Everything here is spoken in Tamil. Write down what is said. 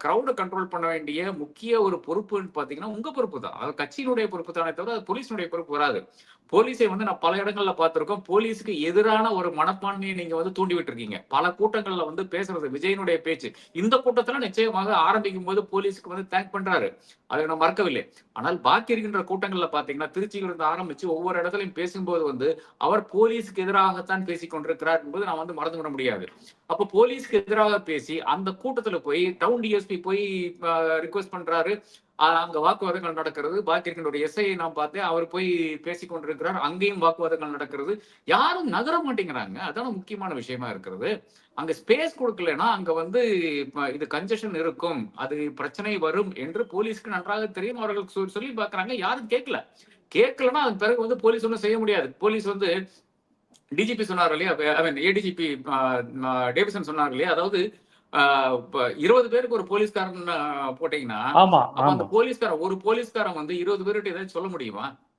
கிரௌட கண்ட்ரோல் பண்ண வேண்டிய முக்கிய ஒரு பொறுப்புன்னு பாத்தீங்கன்னா உங்க பொறுப்பு தான். அது கட்சியினுடைய பொறுப்பு தானே தவிர அது போலீஸினுடைய பொறுப்பு வராது. போலீஸை நான் பல இடங்கள்ல பார்த்திருக்கோம். போலீஸுக்கு எதிரான ஒரு மனப்பான்மையை நீங்க தூண்டி விட்டுருக்கீங்க. பல கூட்டங்கள்ல பேசுறது விஜயனுடைய பேச்சு. இந்த கூட்டத்துல நிச்சயமாக ஆரம்பிக்கும்போது போலீஸ்க்கு தேங்க் பண்றாரு. அதை நான் மறக்கவில்லை. ஆனால் பாக்கி இருக்கின்ற கூட்டங்கள்ல பாத்தீங்கன்னா, திருச்சியில இருந்து ஆரம்பிச்சு ஒவ்வொரு இடத்துலயும் பேசும்போது அவர் போலீஸுக்கு எதிராகத்தான் பேசிக் கொண்டிருக்கிறார் என்பது நான் மறந்துவிட முடியாது. அப்ப போலீஸ்க்கு எதிராக பேசி அந்த கூட்டத்துல போய் டவுன் டிஎஸ்பி போய் ரிக்வெஸ்ட் பண்றாரு. அங்க வாக்குவாதங்கள் நடக்கிறது. பாக்கி இருக்கின்ற ஒரு எஸ்ஐ நான் பார்த்தேன். அவர் போய் பேசிக் கொண்டிருக்கிறார். அங்கேயும் வாக்குவாதங்கள் நடக்கிறது. யாரும் நகர மாட்டேங்கிறாங்க. அதான முக்கியமான விஷயமா இருக்கிறது. அங்க ஸ்பேஸ் கொடுக்கலன்னா அங்க இது கன்ஜெஷன் இருக்கும். அது பிரச்சனை வரும் என்று போலீஸ்க்கு நன்றாக தெரியும். அவர்கள் சொல்லி பார்க்கறாங்க. யாரும் கேட்கல. கேட்கலன்னா அதன் பிறகு போலீஸ் ஒண்ணும் செய்ய முடியாது. போலீஸ் டிஜிபி சொன்னார் இல்லையா? ஐ மீன் ஏடிஜிபி டேவிசன் சொன்னார் இல்லையா? அதாவது 20 பேருக்கு ஒரு போலீஸ்காரன் போட்டீங்கன்னா, ஆமா அப்ப அந்த ஆமா போலீஸ்காரன் ஒரு போலீஸ்காரன் 20 பேர்கிட்ட ஏதாச்சும் சொல்ல முடியுமா?